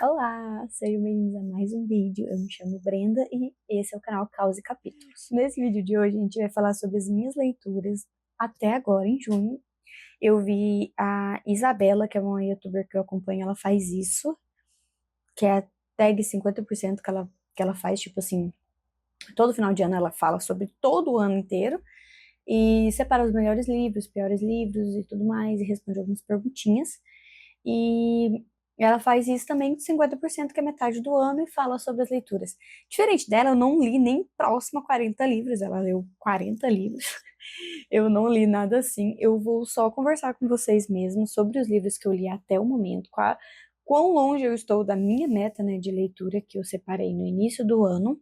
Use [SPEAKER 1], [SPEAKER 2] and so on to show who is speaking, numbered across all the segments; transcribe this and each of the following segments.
[SPEAKER 1] Olá, sejam bem-vindos a mais um vídeo. Eu me chamo Brenda e esse é o canal Caos e Capítulos. Nesse vídeo de hoje a gente vai falar sobre as minhas leituras até agora, em junho. Eu vi a Isabela, que é uma youtuber que eu acompanho, ela faz isso, que é a tag 50% que ela faz, tipo assim, todo final de ano ela fala sobre todo o ano inteiro e separa os melhores livros, piores livros e tudo mais, e responde algumas perguntinhas. E ela faz isso também com 50%, que é metade do ano, e fala sobre as leituras. Diferente dela, eu não li nem próximo a 40 livros, ela leu 40 livros. Eu não li nada assim. Eu vou só conversar com vocês mesmo sobre os livros que eu li até o momento, quão longe eu estou da minha meta, né, de leitura que eu separei no início do ano.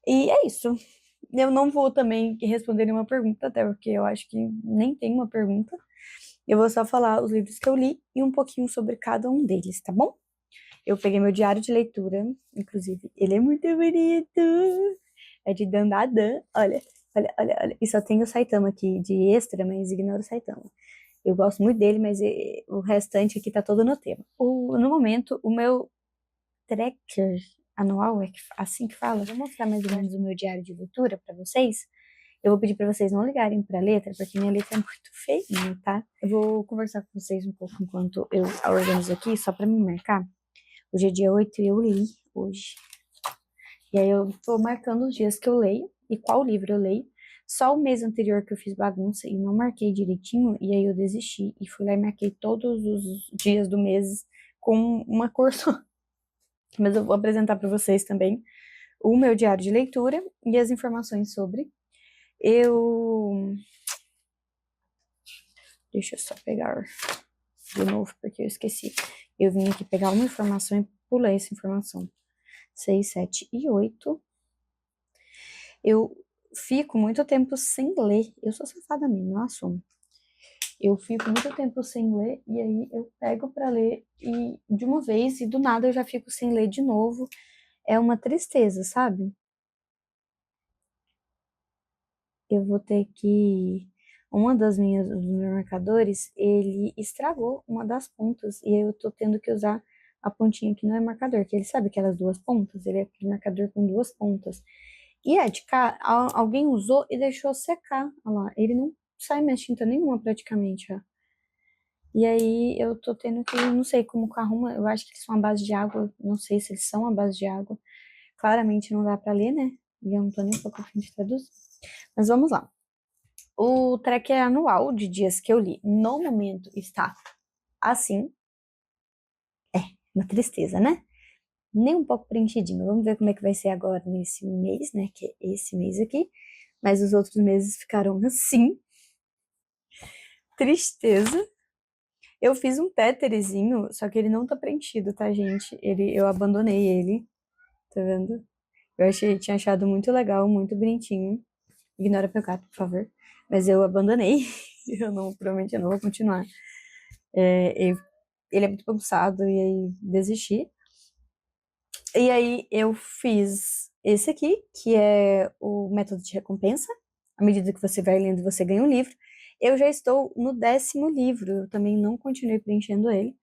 [SPEAKER 1] E é isso. Eu não vou também responder nenhuma pergunta, até porque eu acho que nem tem uma pergunta. Eu vou só falar os livros que eu li e um pouquinho sobre cada um deles, tá bom? Eu peguei meu diário de leitura, inclusive, ele é muito bonito. É de Dandadan. Olha, olha, olha, olha. E só tem o Saitama aqui de extra, mas ignora o Saitama. Eu gosto muito dele, mas o restante aqui tá todo no tema. No momento, o meu tracker anual, assim que fala, vou mostrar mais ou menos o meu diário de leitura pra vocês. Eu vou pedir pra vocês não ligarem pra letra, porque minha letra é muito feinha, tá? Eu vou conversar com vocês um pouco enquanto eu a organizo aqui, só pra me marcar. Hoje é dia 8 e eu li hoje. E aí eu tô marcando os dias que eu leio e qual livro eu leio. Só o mês anterior que eu fiz bagunça e não marquei direitinho, e aí eu desisti e fui lá e marquei todos os dias do mês com uma cor só. Mas eu vou apresentar para vocês também o meu diário de leitura e as informações sobre. Eu. Deixa eu só pegar de novo, porque eu esqueci. Eu vim aqui pegar uma informação e pulei essa informação. 6, 7 e 8. Eu fico muito tempo sem ler. Eu sou safada mesmo, eu assumo. Eu fico muito tempo sem ler e aí eu pego pra ler e de uma vez e do nada eu já fico sem ler de novo. É uma tristeza, sabe? Eu vou ter que dos meus marcadores, ele estragou uma das pontas e aí eu tô tendo que usar a pontinha que não é marcador, que ele sabe aquelas duas pontas, ele é aquele marcador com duas pontas. E é de cá, alguém usou e deixou secar. Olha lá, ele não sai mais tinta nenhuma praticamente, ó. E aí eu tô tendo que, não sei como que arruma, eu acho que eles são à base de água, não sei se eles são à base de água. Claramente não dá pra ler, né? E eu não tô nem um pouco a fim de traduzir. Mas vamos lá. O tracker anual de dias que eu li no momento está assim. É, uma tristeza, né? Nem um pouco preenchidinho. Vamos ver como é que vai ser agora nesse mês, né? Que é esse mês aqui. Mas os outros meses ficaram assim. Tristeza. Eu fiz um tetherzinho, só que ele não tá preenchido, tá, gente? Eu abandonei ele, tá vendo? Tinha achado muito legal, muito bonitinho. Ignora meu gato, por favor. Mas eu abandonei. Provavelmente eu não vou continuar. Ele é muito bagunçado e aí desisti. E aí eu fiz esse aqui, que é o método de recompensa. À medida que você vai lendo, você ganha um livro. Eu já estou no 10º livro, eu também não continuei preenchendo ele.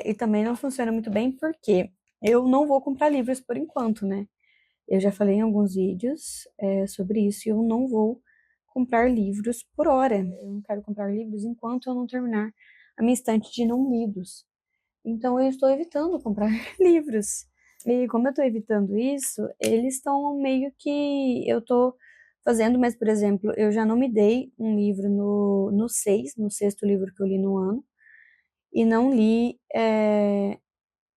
[SPEAKER 1] E também não funciona muito bem porque eu não vou comprar livros por enquanto, né? Eu já falei em alguns vídeos sobre isso e eu não vou comprar livros por hora. Eu não quero comprar livros enquanto eu não terminar a minha estante de não lidos. Então eu estou evitando comprar livros. E como eu estou evitando isso, eles estão meio que eu estou fazendo, mas por exemplo, eu já não me dei um livro no 6º livro que eu li no ano, e não li,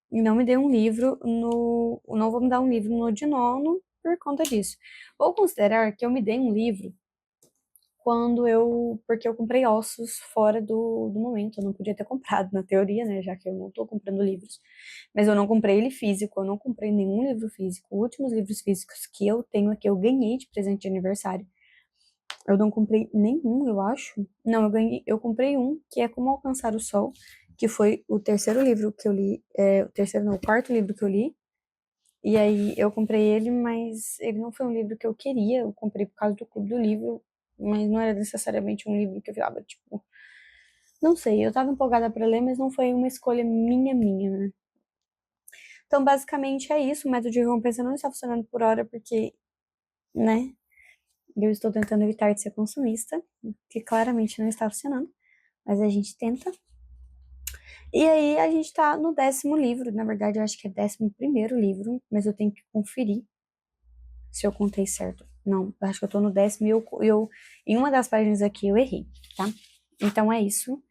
[SPEAKER 1] e não me dei um livro não vou me dar um livro no de nono por conta disso. Vou considerar que eu me dei um livro porque eu comprei ossos fora do momento, eu não podia ter comprado, na teoria, né, já que eu não tô comprando livros, mas eu não comprei ele físico, eu não comprei nenhum livro físico, os últimos livros físicos que eu tenho aqui, eu ganhei de presente de aniversário, eu não comprei nenhum, eu acho, não, eu comprei um, que é Como Alcançar o Sol, que foi o terceiro livro que eu li, o terceiro não, o quarto livro que eu li, e aí eu comprei ele, mas ele não foi um livro que eu queria, eu comprei por causa do clube do livro, mas não era necessariamente um livro que eu falava, tipo, Não sei, eu tava empolgada pra ler, mas não foi uma escolha minha, né? Então, basicamente é isso. O método de recompensa não está funcionando por hora porque, né, eu estou tentando evitar de ser consumista, que claramente não está funcionando, mas a gente tenta. E aí a gente tá no 10º livro, na verdade eu acho que é 11º livro, mas eu tenho que conferir se eu contei certo. Não, eu acho que eu tô no 10º e em uma das páginas aqui eu errei, tá? Então é isso.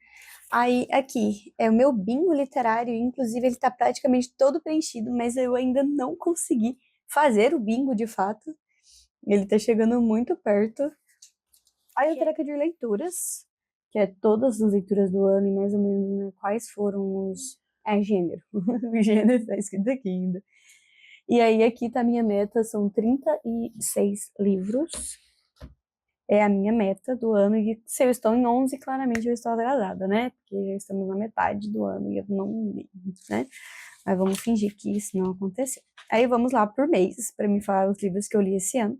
[SPEAKER 1] Aí, aqui, é o meu bingo literário, inclusive ele tá praticamente todo preenchido, mas eu ainda não consegui fazer o bingo de fato. Ele tá chegando muito perto. Aí a treca de leituras, que é todas as leituras do ano e mais ou menos, né, quais foram os... É, gênero. O gênero tá escrito aqui ainda. E aí aqui tá a minha meta, são 36 livros. É a minha meta do ano, e se eu estou em 11, claramente eu estou atrasada, né? Porque já estamos na metade do ano e eu não li, né? Mas vamos fingir que isso não aconteceu. Aí vamos lá por mês, para me falar os livros que eu li esse ano.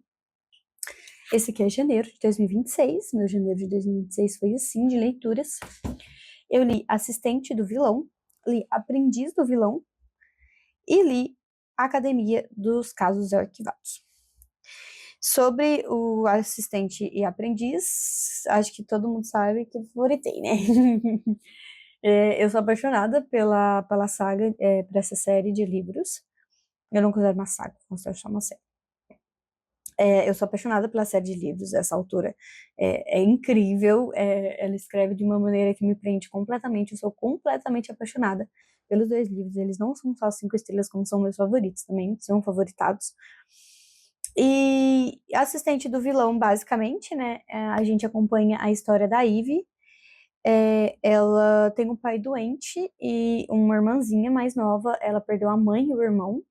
[SPEAKER 1] Esse aqui é janeiro de 2026, meu janeiro de 2026 foi assim, de leituras. Eu li Assistente do Vilão, li Aprendiz do Vilão e li Academia dos Casos Arquivados. Sobre o assistente e aprendiz, acho que todo mundo sabe que eu favoritei, né? Eu sou apaixonada pela saga, por essa série de livros. Eu não considero uma saga, considero só uma série. Eu sou apaixonada pela série de livros, essa autora é incrível, ela escreve de uma maneira que me prende completamente, eu sou completamente apaixonada pelos 2 livros, eles não são só 5 estrelas, como são meus favoritos também, são favoritados. E Assistente do Vilão, basicamente, né, a gente acompanha a história da Ivy. Ela tem um pai doente e uma irmãzinha mais nova, ela perdeu a mãe e o irmão.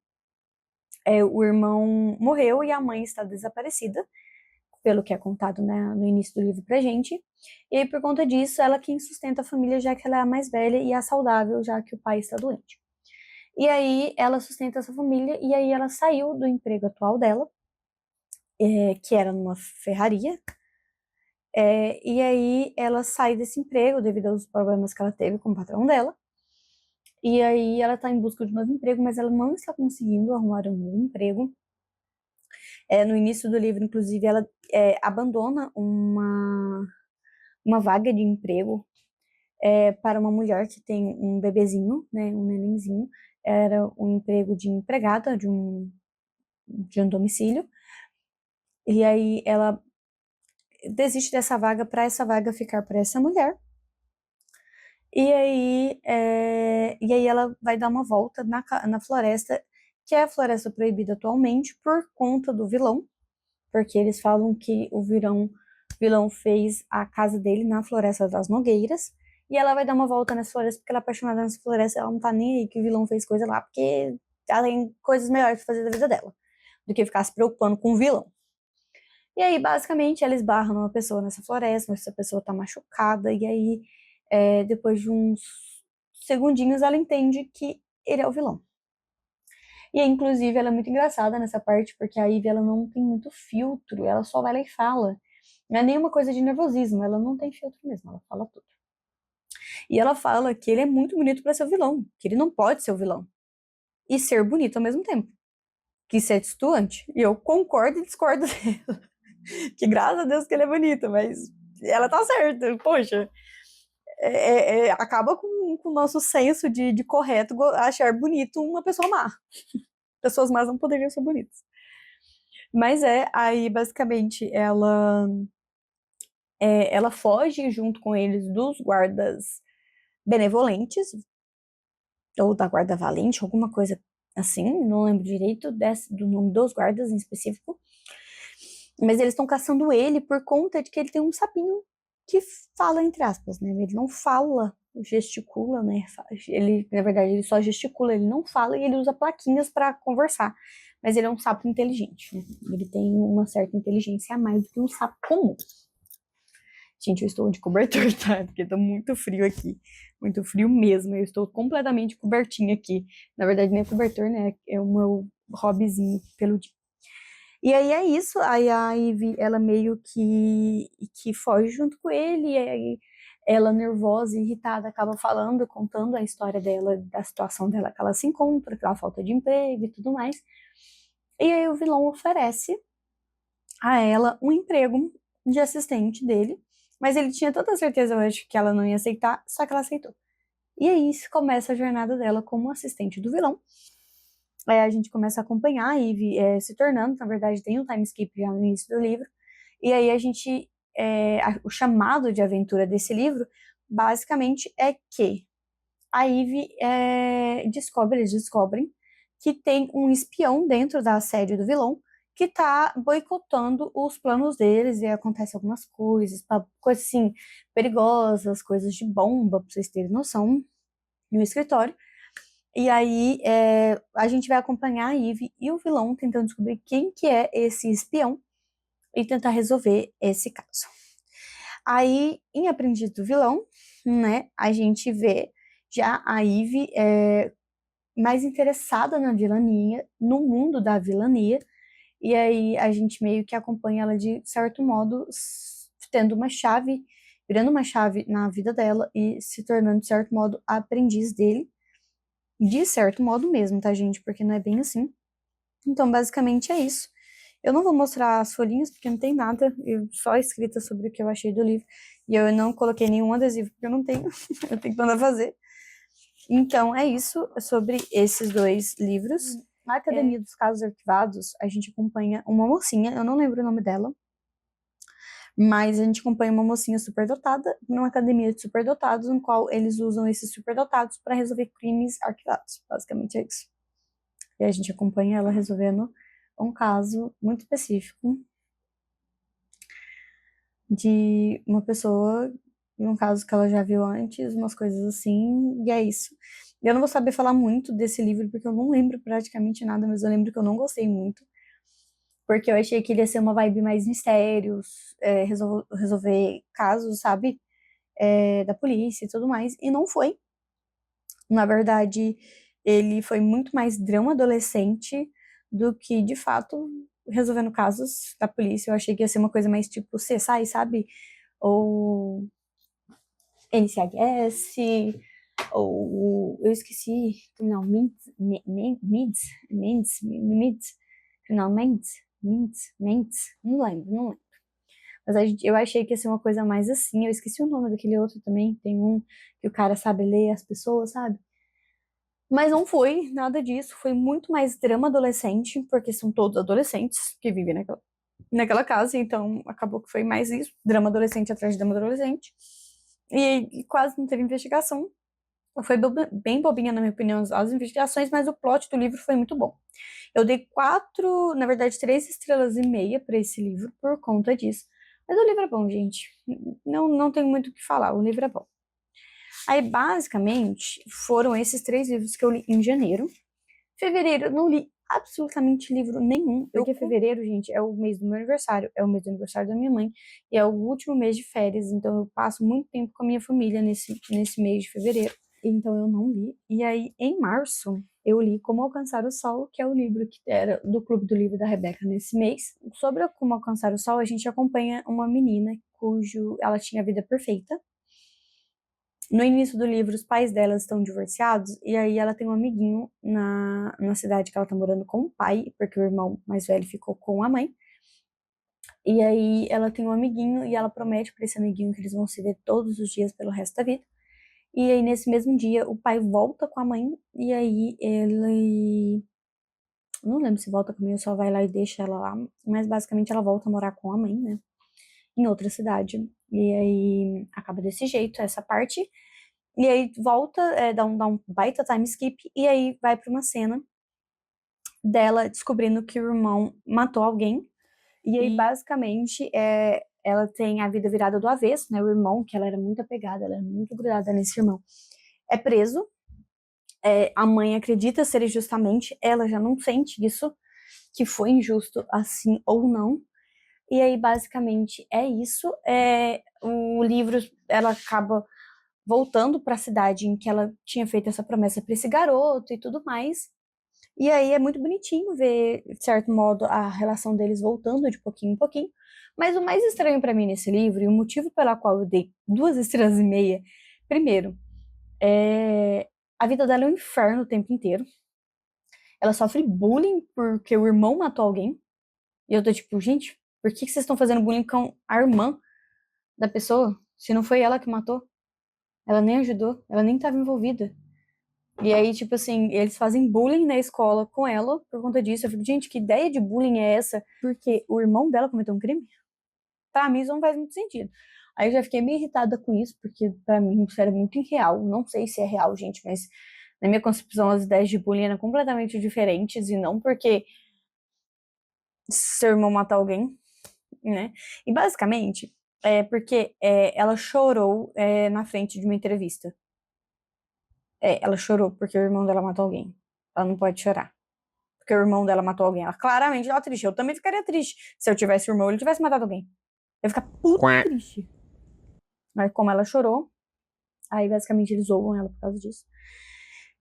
[SPEAKER 1] O irmão morreu e a mãe está desaparecida, pelo que é contado, né, no início do livro pra gente. E aí, por conta disso, ela quem sustenta a família, já que ela é a mais velha e a saudável, já que o pai está doente. E aí, ela sustenta essa família, e aí ela saiu do emprego atual dela, que era numa ferraria. E aí, ela sai desse emprego devido aos problemas que ela teve com o patrão dela. E aí, ela está em busca de um novo emprego, mas ela não está conseguindo arrumar um novo emprego. No início do livro, inclusive, ela abandona uma vaga de emprego para uma mulher que tem um bebezinho, né, um nenenzinho. Era um emprego de empregada de um domicílio. E aí ela desiste dessa vaga para essa vaga ficar para essa mulher. E aí ela vai dar uma volta na floresta, que é a floresta proibida atualmente por conta do vilão, porque eles falam que o vilão fez a casa dele na Floresta das Nogueiras, e ela vai dar uma volta nessa floresta porque ela é apaixonada nessa floresta, ela não tá nem aí que o vilão fez coisa lá, porque ela tem coisas melhores pra fazer da vida dela, do que ficar se preocupando com o vilão. E aí, basicamente, ela esbarra numa pessoa nessa floresta, essa pessoa tá machucada, e aí, depois de uns segundinhos, ela entende que ele é o vilão. E inclusive ela é muito engraçada nessa parte, porque a Ivy ela não tem muito filtro, ela só vai lá e fala. Não é nenhuma coisa de nervosismo, ela não tem filtro mesmo, ela fala tudo. E ela fala que ele é muito bonito para ser o vilão, que ele não pode ser o vilão e ser bonito ao mesmo tempo, que isso é destoante. E eu concordo e discordo dela. Que graças a Deus que ele é bonito, mas ela tá certa, poxa. Acaba com o nosso senso de correto achar bonito uma pessoa má. Pessoas más não poderiam ser bonitas. Mas aí basicamente ela foge junto com eles dos guardas benevolentes, ou da guarda valente, alguma coisa assim, não lembro direito do nome dos guardas em específico. Mas eles estão caçando ele por conta de que ele tem um sapinho que fala, entre aspas, né? Ele não fala, gesticula, né? Ele, na verdade, ele só gesticula, ele não fala e ele usa plaquinhas para conversar. Mas ele é um sapo inteligente, né? Ele tem uma certa inteligência a mais do que um sapo comum. Gente, eu estou de cobertor, tá? Porque tá muito frio aqui. Muito frio mesmo. Eu estou completamente cobertinha aqui. Na verdade, nem é cobertor, né? É o meu hobbyzinho peludinho. E aí é isso. Aí a Ivy, ela meio que foge junto com ele. E aí ela, nervosa e irritada, acaba falando, contando a história dela, da situação dela que ela se encontra, aquela falta de emprego e tudo mais. E aí o vilão oferece a ela um emprego de assistente dele, mas ele tinha toda a certeza, eu acho, que ela não ia aceitar, só que ela aceitou. E aí começa a jornada dela como assistente do vilão. Aí a gente começa a acompanhar a Ivy se tornando, na verdade tem um time skip já no início do livro, e aí a gente, o chamado de aventura desse livro, basicamente é que a Ivy eles descobrem que tem um espião dentro da sede do vilão que tá boicotando os planos deles e acontece algumas coisas, coisas assim, perigosas, coisas de bomba, pra vocês terem noção, no escritório. E aí a gente vai acompanhar a Ivy e o vilão tentando descobrir quem que é esse espião e tentar resolver esse caso. Aí, em Aprendiz do Vilão, né, a gente vê já a Ivy mais interessada na vilania, no mundo da vilania, e aí a gente meio que acompanha ela de certo modo, tendo uma chave, virando uma chave na vida dela e se tornando, de certo modo, a aprendiz dele, de certo modo mesmo, tá, gente? Porque não é bem assim. Então, basicamente é isso. Eu não vou mostrar as folhinhas, porque não tem nada, só escrita sobre o que eu achei do livro. E eu não coloquei nenhum adesivo, porque eu não tenho, eu tenho que mandar fazer. Então, é isso sobre esses dois livros. Na Academia dos Casos Arquivados, a gente acompanha uma mocinha, eu não lembro o nome dela, mas a gente acompanha uma mocinha superdotada numa academia de superdotados, no qual eles usam esses superdotados para resolver crimes arquivados. Basicamente é isso. E a gente acompanha ela resolvendo um caso muito específico de uma pessoa, um caso que ela já viu antes, umas coisas assim, e é isso. Eu não vou saber falar muito desse livro, porque eu não lembro praticamente nada, mas eu lembro que eu não gostei muito, porque eu achei que ele ia ser uma vibe mais mistérios, resolver casos, sabe, da polícia e tudo mais, e não foi. Na verdade, ele foi muito mais drama adolescente do que, de fato, resolvendo casos da polícia. Eu achei que ia ser uma coisa mais tipo CSI, sabe? Ou NCIS, ou eu esqueci, Criminal Minds, Criminal Minds, não lembro. Mas eu achei que ia ser uma coisa mais assim. Eu esqueci o nome daquele outro também. Tem um que o cara sabe ler as pessoas, sabe? Mas não foi nada disso, foi muito mais drama adolescente, porque são todos adolescentes que vivem naquela casa, então acabou que foi mais isso, drama adolescente atrás de drama adolescente. E quase não teve investigação. Foi bem bobinha, na minha opinião, as investigações, mas o plot do livro foi muito bom. Eu dei 4, na verdade, 3,5 estrelas para esse livro por conta disso. Mas o livro é bom, gente. Não tenho muito o que falar, o livro é bom. Aí, basicamente, foram esses 3 livros que eu li em janeiro. Fevereiro, eu não li absolutamente livro nenhum, porque fevereiro, gente, é o mês do meu aniversário, é o mês do aniversário da minha mãe, e é o último mês de férias, então eu passo muito tempo com a minha família nesse mês de fevereiro. Então eu não li. E aí, em março, eu li Como Alcançar o Sol, que é o livro que era do Clube do Livro da Rebeca nesse mês. Sobre Como Alcançar o Sol, a gente acompanha uma menina ela tinha a vida perfeita. No início do livro, os pais dela estão divorciados, e aí ela tem um amiguinho na cidade que ela tá morando com o pai, porque o irmão mais velho ficou com a mãe. E aí ela tem um amiguinho e ela promete para esse amiguinho que eles vão se ver todos os dias pelo resto da vida. E aí nesse mesmo dia o pai volta com a mãe e aí ele não lembro se volta com a mãe ou só vai lá e deixa ela lá, mas basicamente ela volta a morar com a mãe, né? Em outra cidade. E aí acaba desse jeito essa parte. E aí volta, dá um baita time skip, e aí vai pra uma cena dela descobrindo que o irmão matou alguém. E aí, basicamente, ela tem a vida virada do avesso, né? O irmão, que ela era muito apegada, ela era muito grudada nesse irmão, é preso. A mãe acredita ser injustamente, ela já não sente isso, que foi injusto assim ou não. E aí, basicamente, é isso. O livro, ela acaba voltando para a cidade em que ela tinha feito essa promessa para esse garoto e tudo mais. E aí é muito bonitinho ver, de certo modo, a relação deles voltando de pouquinho em pouquinho, Mas o mais estranho pra mim nesse livro, e o motivo pela qual eu dei 2 estrelas e meia, primeiro, a vida dela é um inferno o tempo inteiro. Ela sofre bullying porque o irmão matou alguém. E eu tô tipo, gente, por que vocês estão fazendo bullying com a irmã da pessoa? Se não foi ela que matou. Ela nem ajudou, ela nem estava envolvida. E aí, tipo assim, eles fazem bullying na escola com ela por conta disso. Eu fico, gente, que ideia de bullying é essa? Porque o irmão dela cometeu um crime? Pra mim, isso não faz muito sentido. Aí eu já fiquei meio irritada com isso, porque pra mim isso era muito irreal. Não sei se é real, gente, mas na minha concepção as ideias de bullying eram completamente diferentes, e não porque seu irmão matar alguém, né? E basicamente é porque ela chorou na frente de uma entrevista. Ela chorou porque o irmão dela matou alguém. Ela não pode chorar. Porque o irmão dela matou alguém. Ela claramente estava triste. Eu também ficaria triste se eu tivesse irmão e ele tivesse matado alguém. Eu ia ficar puta triste. Mas como ela chorou, aí basicamente eles zoam ela por causa disso.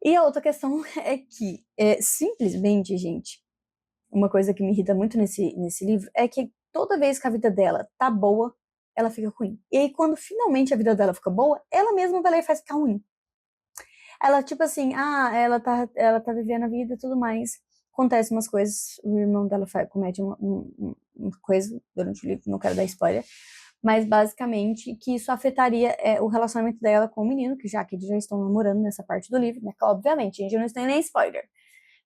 [SPEAKER 1] E a outra questão é que, simplesmente, gente, uma coisa que me irrita muito nesse livro é que toda vez que a vida dela tá boa, ela fica ruim. E aí, quando finalmente a vida dela fica boa, ela mesma vai lá e faz ficar ruim. Ela, tipo assim, ela tá vivendo a vida e tudo mais. Acontece umas coisas, o irmão dela comete uma coisa durante o livro, não quero dar spoiler, mas basicamente que isso afetaria o relacionamento dela com o menino, que já que eles já estão namorando nessa parte do livro, né? Que, obviamente, a gente não tem nem spoiler.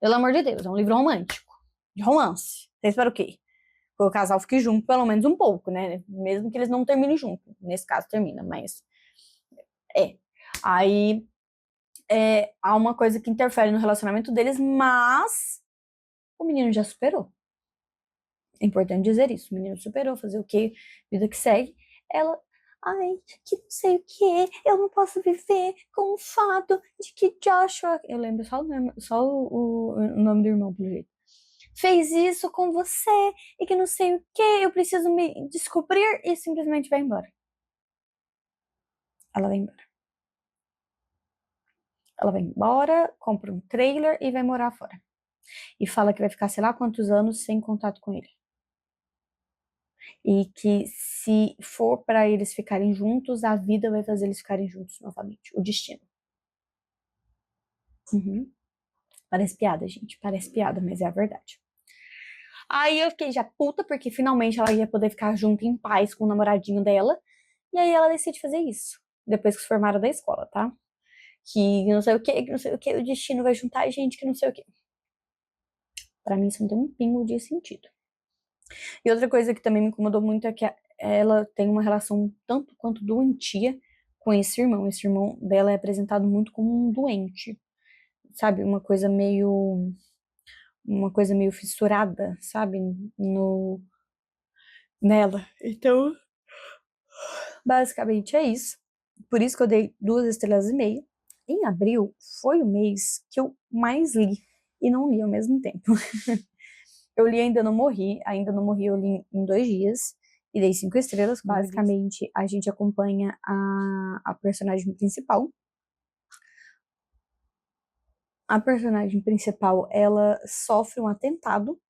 [SPEAKER 1] Pelo amor de Deus, é um livro romântico, de romance. Você espera o quê? Que o casal fique junto pelo menos um pouco, né? Mesmo que eles não terminem junto. Nesse caso termina, mas é. Aí há uma coisa que interfere no relacionamento deles, mas o menino já superou. É importante dizer isso. O menino superou, fazer o quê? Vida que segue. Ela, ai, que não sei o que, eu não posso viver com o fato de que Joshua, eu lembro só o nome do irmão, pelo jeito, fez isso com você e que não sei o que, eu preciso me descobrir, e simplesmente vai embora. Ela vai embora. Ela vai embora, compra um trailer e vai morar fora. E fala que vai ficar sei lá quantos anos sem contato com ele. E que se for para eles ficarem juntos, a vida vai fazer eles ficarem juntos novamente. O destino. Uhum. Parece piada, gente. Parece piada, mas é a verdade. Aí eu fiquei já puta, porque finalmente ela ia poder ficar junto em paz com o namoradinho dela. E aí ela decide fazer isso. Depois que se formaram da escola, tá? Que não sei o que não sei o que, o destino vai juntar a gente que não sei o que. Pra mim isso não tem um pingo de sentido. E outra coisa que também me incomodou muito é que ela tem uma relação tanto quanto doentia com esse irmão. Esse irmão dela é apresentado muito como um doente, sabe? Uma coisa meio fissurada, sabe? Nela. Então, basicamente é isso. Por isso que eu dei 2 estrelas e meia. Em abril foi o mês que eu mais li e não li ao mesmo tempo. Eu li Ainda Não Morri, eu li em 2 dias e dei 5 estrelas. Basicamente, a gente acompanha a personagem principal. A personagem principal, ela sofre um atentado,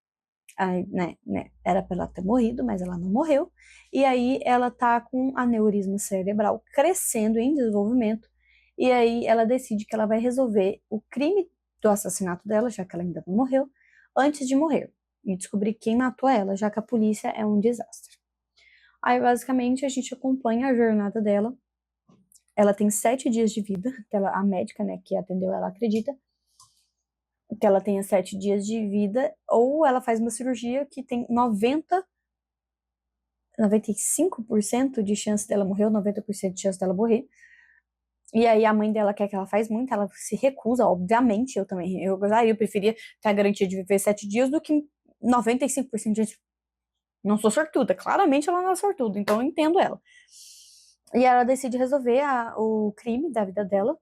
[SPEAKER 1] né, era pra ela ter morrido, mas ela não morreu, e aí ela tá com aneurisma cerebral crescendo em desenvolvimento, e aí ela decide que ela vai resolver o crime do assassinato dela, já que ela ainda não morreu, antes de morrer, e descobrir quem matou ela, já que a polícia é um desastre. Aí, basicamente, a gente acompanha a jornada dela. Ela tem 7 dias de vida, a médica, né, que atendeu ela acredita, que ela tenha 7 dias de vida, ou ela faz uma cirurgia que tem 95% de chance dela morrer, ou 90% de chance dela morrer. E aí a mãe dela quer que ela faz muito, ela se recusa, obviamente, eu gostaria, eu preferia ter a garantia de viver 7 dias do que 95% de gente. Não sou sortuda, claramente ela não é sortuda, então eu entendo ela. E ela decide resolver o crime da vida dela,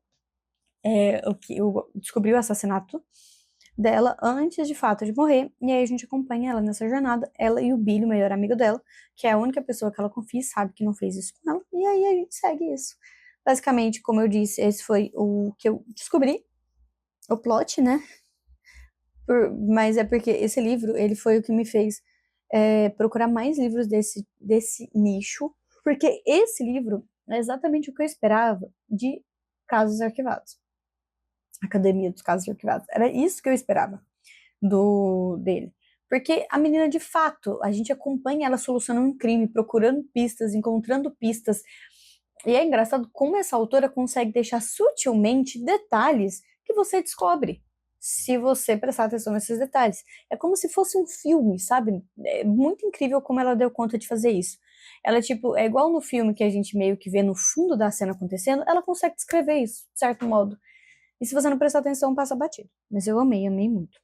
[SPEAKER 1] descobrir o assassinato dela antes de fato de morrer, e aí a gente acompanha ela nessa jornada, ela e o Billy, o melhor amigo dela, que é a única pessoa que ela confia, sabe que não fez isso com ela, e aí a gente segue isso. Basicamente, como eu disse, esse foi o que eu descobri, o plot, né? Mas é porque esse livro, ele foi o que me fez procurar mais livros desse nicho, porque esse livro é exatamente o que eu esperava de Casos Arquivados. Academia dos Casos Arquivados. Era isso que eu esperava dele. Porque a menina, de fato, a gente acompanha ela solucionando um crime, procurando pistas, encontrando pistas. E é engraçado como essa autora consegue deixar sutilmente detalhes que você descobre se você prestar atenção nesses detalhes. É como se fosse um filme, sabe? É muito incrível como ela deu conta de fazer isso. Ela, tipo, é igual no filme que a gente meio que vê no fundo da cena acontecendo, ela consegue descrever isso, de certo modo. E se você não prestar atenção, passa batido. Mas eu amei muito.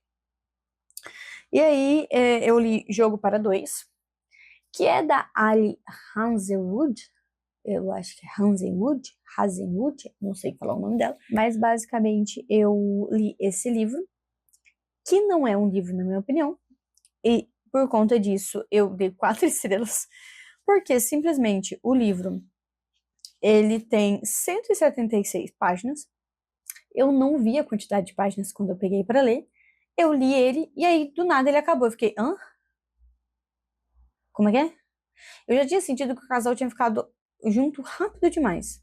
[SPEAKER 1] E aí, eu li Jogo para Dois, que é da Ali Hazelwood. Eu acho que é Hazelwood, não sei falar o nome dela. Mas, basicamente, eu li esse livro, que não é um livro, na minha opinião. E, por conta disso, eu dei 4 estrelas. Porque, simplesmente, o livro, ele tem 176 páginas. Eu não vi a quantidade de páginas quando eu peguei para ler. Eu li ele e aí, do nada, ele acabou. Eu fiquei, hã? Como é que é? Eu já tinha sentido que o casal tinha ficado junto rápido demais.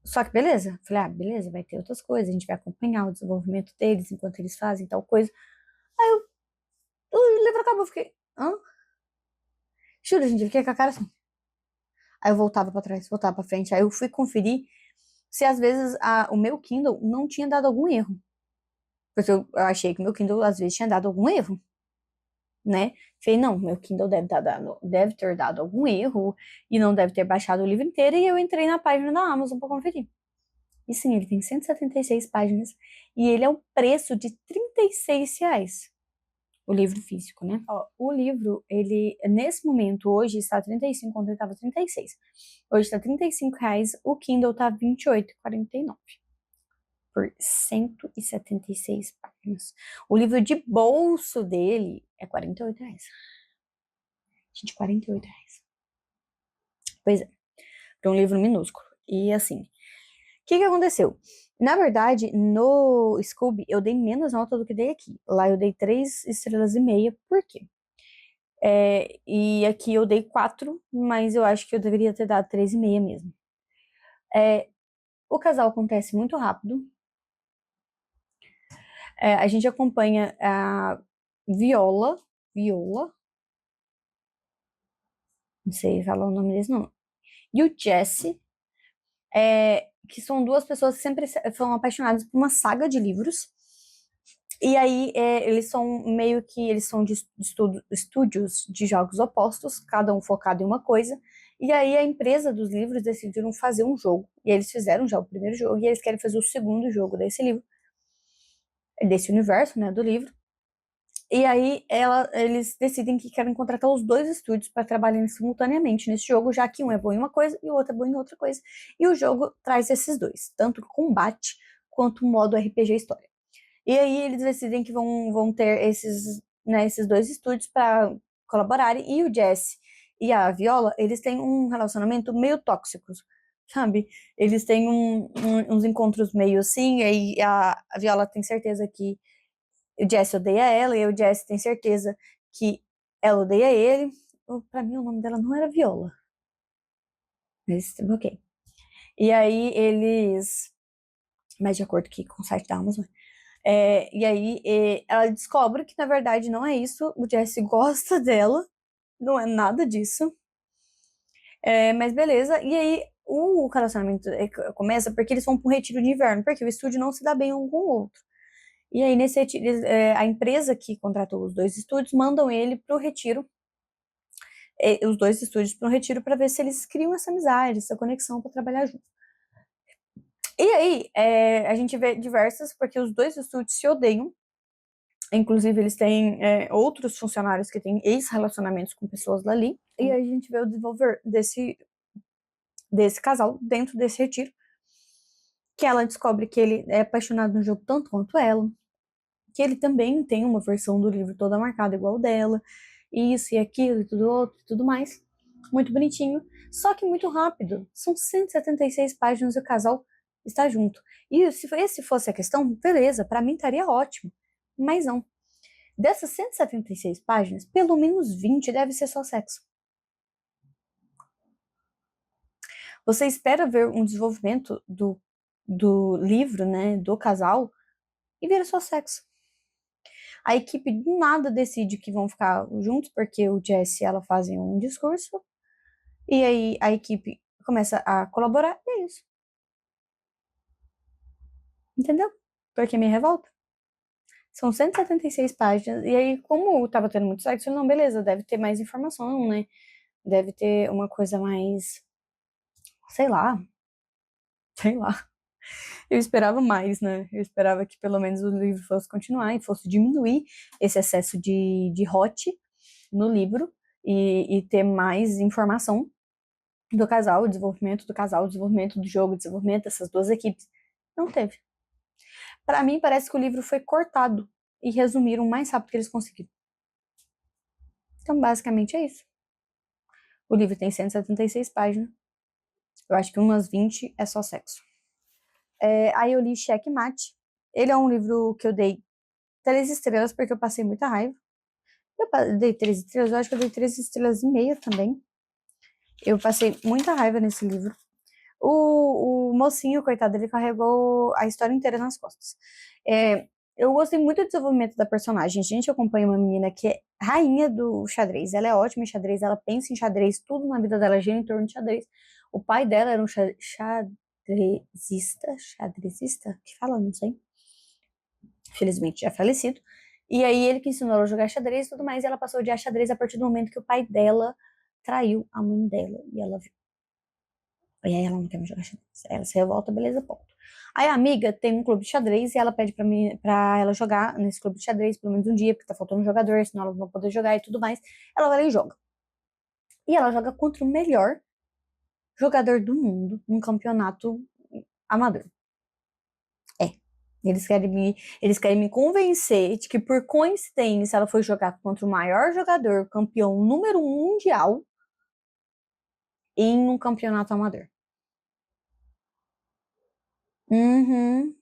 [SPEAKER 1] Só que beleza. Falei, beleza, vai ter outras coisas. A gente vai acompanhar o desenvolvimento deles enquanto eles fazem tal coisa. Aí o livro acabou. Eu fiquei, hã? Juro, gente, eu fiquei com a cara assim. Aí eu voltava pra trás, voltava pra frente. Aí eu fui conferir se às vezes o meu Kindle não tinha dado algum erro. Porque eu achei que o meu Kindle às vezes tinha dado algum erro, né? Falei, não, meu Kindle deve ter dado algum erro e não deve ter baixado o livro inteiro. E eu entrei na página da Amazon para conferir. E sim, ele tem 176 páginas e ele é o preço de R$ 36. O livro físico, né? Ó, o livro, ele, nesse momento, hoje está 35, ontem estava 36. Hoje está R$ 35, o Kindle tá 28,49 por 176 páginas. O livro de bolso dele é R$ 48. Gente, R$ 48. Pois é, para um livro minúsculo. E assim, o que aconteceu? Na verdade, no Scooby, eu dei menos nota do que dei aqui. Lá eu dei 3,5 estrelas, por quê? E aqui eu dei 4, mas eu acho que eu deveria ter dado 3,5 mesmo. O casal acontece muito rápido. A gente acompanha a Viola, não sei falar o nome desse não, e o Jesse, que são duas pessoas que sempre foram apaixonadas por uma saga de livros. E aí, eles são de estúdios de jogos opostos, cada um focado em uma coisa. E aí, a empresa dos livros decidiram fazer um jogo. E eles fizeram já o primeiro jogo, e eles querem fazer o segundo jogo desse livro, desse universo, né, do livro. E aí, eles decidem que querem contratar os dois estúdios para trabalharem simultaneamente nesse jogo, já que um é bom em uma coisa e o outro é bom em outra coisa. E o jogo traz esses dois, tanto o combate quanto o modo RPG história. E aí eles decidem que vão ter esses dois estúdios para colaborarem. E o Jesse e a Viola, eles têm um relacionamento meio tóxico, sabe? Eles têm uns encontros meio assim, e aí a Viola tem certeza que o Jesse odeia ela, e o Jesse tem certeza que ela odeia ele. Pra mim, o nome dela não era Viola. Mas, ok. E aí eles... Mas de acordo com o site da Amazon, e aí ela descobre que na verdade não é isso, o Jesse gosta dela, não é nada disso. Mas beleza, e aí o relacionamento começa porque eles vão para um retiro de inverno, porque o estúdio não se dá bem um com o outro. E aí nesse retiro, a empresa que contratou os dois estúdios mandam ele para o retiro, os dois estúdios para o retiro para ver se eles criam essa amizade, essa conexão para trabalhar junto. E aí a gente vê diversas, porque os dois estúdios se odeiam. Inclusive, eles têm outros funcionários que têm ex-relacionamentos com pessoas dali. E aí a gente vê o desenvolver desse casal dentro desse retiro. Que ela descobre que ele é apaixonado no jogo tanto quanto ela. Que ele também tem uma versão do livro toda marcada igual dela. Isso e aquilo e tudo outro e tudo mais. Muito bonitinho. Só que muito rápido. São 176 páginas e o casal está junto. E se esse fosse a questão, beleza, pra mim estaria ótimo. Mas não. Dessas 176 páginas, pelo menos 20 deve ser só sexo. Você espera ver um desenvolvimento do livro, né, do casal, e vira só sexo. A equipe do nada decide que vão ficar juntos, porque o Jesse e ela fazem um discurso, e aí a equipe começa a colaborar, e é isso. Entendeu? Porque me revolta. São 176 páginas, e aí, como tava tendo muito sexo, não, beleza, deve ter mais informação, né? Deve ter uma coisa mais, sei lá, sei lá. Eu esperava mais, né? Eu esperava que pelo menos o livro fosse continuar e fosse diminuir esse excesso de hot no livro e ter mais informação do casal, o desenvolvimento do casal, o desenvolvimento do jogo, o desenvolvimento dessas duas equipes. Não teve. Para mim, parece que o livro foi cortado e resumiram o mais rápido que eles conseguiram. Então, basicamente é isso. O livro tem 176 páginas. Eu acho que umas 20 é só sexo. Aí eu li Checkmate. Ele é um livro que eu dei 3 estrelas porque eu passei muita raiva. Eu dei 3 estrelas, eu acho que eu dei 3 estrelas e meia também. Eu passei muita raiva nesse livro. O mocinho, coitado, ele carregou a história inteira nas costas. Eu gostei muito do desenvolvimento da personagem. A gente acompanha uma menina que é rainha do xadrez. Ela é ótima em xadrez, ela pensa em xadrez, tudo na vida dela gira em torno de xadrez. O pai dela era um xadrezista, que fala, não sei. Felizmente já falecido. E aí ele que ensinou ela a jogar xadrez e tudo mais, e ela passou a odiar xadrez a partir do momento que o pai dela traiu a mãe dela. E ela viu. E aí ela não quer mais jogar xadrez. Ela se revolta, beleza, ponto. Aí a amiga tem um clube de xadrez e ela pede pra ela jogar nesse clube de xadrez pelo menos um dia, porque tá faltando um jogador, senão ela não vai poder jogar e tudo mais. Ela vai lá e joga. E ela joga contra o melhor jogador do mundo num campeonato amador. Eles querem me convencer de que, por coincidência, ela foi jogar contra o maior jogador, campeão número 1 mundial, em um campeonato amador. Uhum.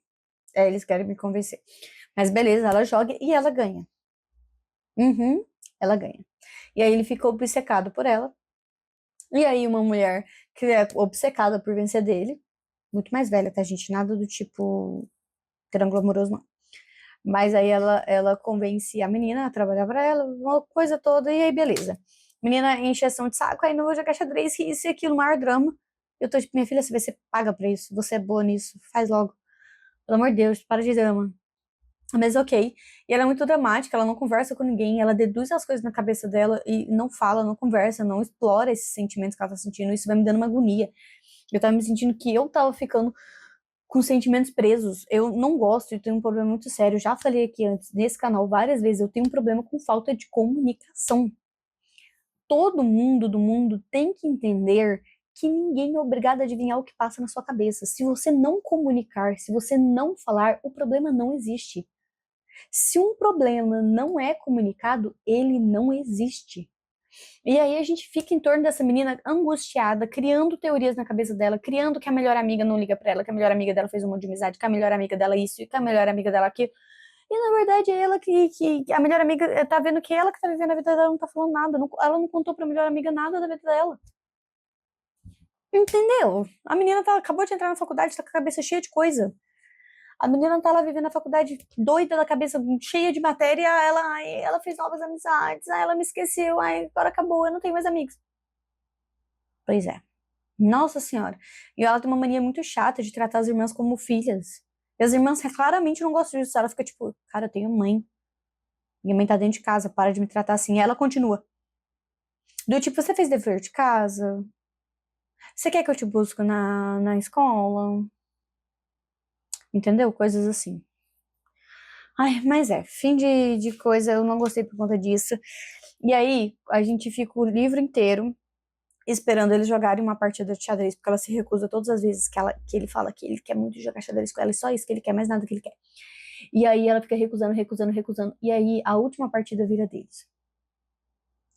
[SPEAKER 1] Eles querem me convencer. Mas beleza, ela joga e ela ganha. Uhum. Ela ganha. E aí ele ficou obcecado por ela. E aí uma mulher que é obcecada por vencer dele, muito mais velha, tá, gente? Nada do tipo triângulo amoroso, não. Mas aí ela convence a menina a trabalhar pra ela, uma coisa toda, e aí beleza. Menina encheção de saco, aí não vou jogar xadrez, que isso e aquilo, maior drama. Eu tô tipo, minha filha, você paga pra isso, você é boa nisso, faz logo. Pelo amor de Deus, para de drama. Mas ok. E ela é muito dramática, ela não conversa com ninguém, ela deduz as coisas na cabeça dela e não fala, não conversa, não explora esses sentimentos que ela tá sentindo. Isso vai me dando uma agonia. Eu tava me sentindo que eu tava ficando com sentimentos presos. Eu não gosto e tenho um problema muito sério. Já falei aqui antes, nesse canal, várias vezes, eu tenho um problema com falta de comunicação. Todo mundo do mundo tem que entender que ninguém é obrigado a adivinhar o que passa na sua cabeça. Se você não comunicar, se você não falar, o problema não existe. Se um problema não é comunicado, ele não existe. E aí a gente fica em torno dessa menina angustiada, criando teorias na cabeça dela, criando que a melhor amiga não liga pra ela, que a melhor amiga dela fez um monte de amizade, que a melhor amiga dela isso, e que a melhor amiga dela aquilo. E na verdade é ela que a melhor amiga tá vendo que ela que tá vivendo a vida dela não tá falando nada, ela não contou pra melhor amiga nada da vida dela. Entendeu? A menina acabou de entrar na faculdade, tá com a cabeça cheia de coisa. A menina tá lá vivendo a faculdade doida da cabeça, cheia de matéria, ela fez novas amizades, ela me esqueceu, agora acabou, eu não tenho mais amigos. Pois é. Nossa Senhora. E ela tem uma mania muito chata de tratar as irmãs como filhas. E as irmãs claramente não gostam disso. Ela fica tipo, cara, eu tenho mãe. Minha mãe tá dentro de casa, para de me tratar assim. E ela continua. Do tipo, você fez dever de casa? Você quer que eu te busque na escola? Entendeu? Coisas assim. Ai, mas fim de coisa, eu não gostei por conta disso. E aí, a gente fica o livro inteiro esperando eles jogarem uma partida de xadrez, porque ela se recusa todas as vezes que ele fala que ele quer muito jogar xadrez com ela, e só isso que ele quer, mais nada que ele quer. E aí ela fica recusando, recusando, recusando, e aí a última partida vira deles.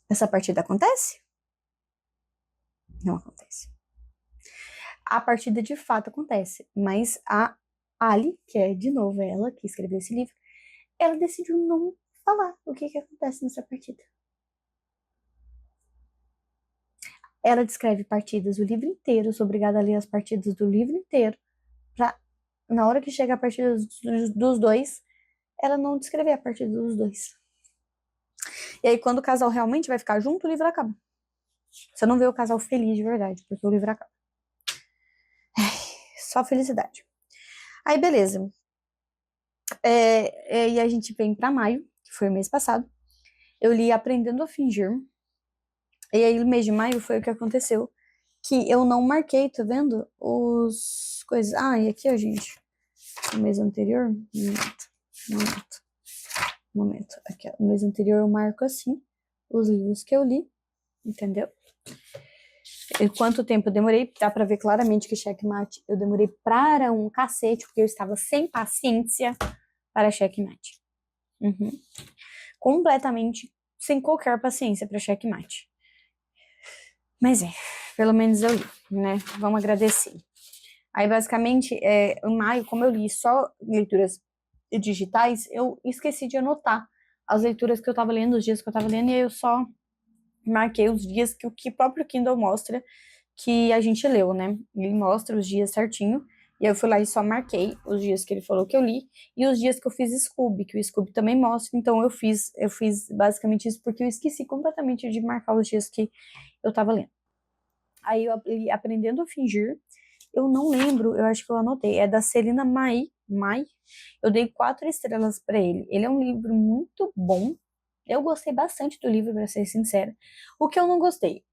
[SPEAKER 1] Essa partida acontece? Não acontece. A partida de fato acontece, mas a Ali, que é de novo ela que escreveu esse livro, ela decidiu não falar o que acontece nessa partida. Ela descreve partidas o livro inteiro, sou obrigada a ler as partidas do livro inteiro, pra, na hora que chega a partida dos dois, ela não descrever a partida dos dois. E aí, quando o casal realmente vai ficar junto, o livro acaba. Você não vê o casal feliz de verdade, porque o livro acaba. Ai, só felicidade. Aí, beleza. E a gente vem pra maio, que foi o mês passado. Eu li Aprendendo a Fingir. E aí, no mês de maio, foi o que aconteceu. Que eu não marquei, tá vendo? Os coisas. Ah, e aqui, ó, gente. No mês anterior. Momento. Aqui, ó. No mês anterior eu marco assim os livros que eu li. Entendeu? E quanto tempo eu demorei? Dá pra ver claramente que Checkmate eu demorei para um cacete, porque eu estava sem paciência para Checkmate. Completamente sem qualquer paciência para Checkmate. Mas pelo menos eu li, né? Vamos agradecer. Aí, basicamente, em maio, como eu li só leituras digitais, eu esqueci de anotar as leituras que eu tava lendo, os dias que eu tava lendo, e aí eu só marquei os dias que o que próprio Kindle mostra que a gente leu, né? Ele mostra os dias certinho, e eu fui lá e só marquei os dias que ele falou que eu li, e os dias que eu fiz Scooby, que o Scooby também mostra, então eu fiz basicamente isso porque eu esqueci completamente de marcar os dias que eu tava lendo. Aí eu Aprendendo a Fingir, eu não lembro, eu acho que eu anotei, é da Celina Mai, eu dei 4 estrelas para ele. Ele é um livro muito bom, eu gostei bastante do livro, para ser sincera. O que eu não gostei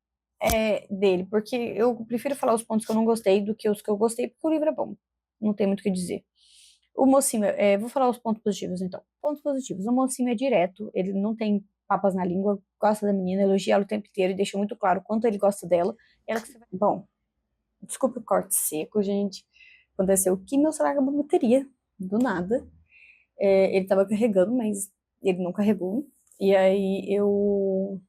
[SPEAKER 1] dele, porque eu prefiro falar os pontos que eu não gostei do que os que eu gostei, porque o livro é bom, não tem muito o que dizer. O mocinho, vou falar os pontos positivos então. Pontos positivos, o mocinho é direto, ele não tem papas na língua, gosta da menina, elogia ela o tempo inteiro e deixa muito claro o quanto ele gosta dela. Bom, desculpa o corte seco, gente. Aconteceu que meu celular acabou a bateria, do nada. Ele tava carregando, mas ele não carregou. E aí eu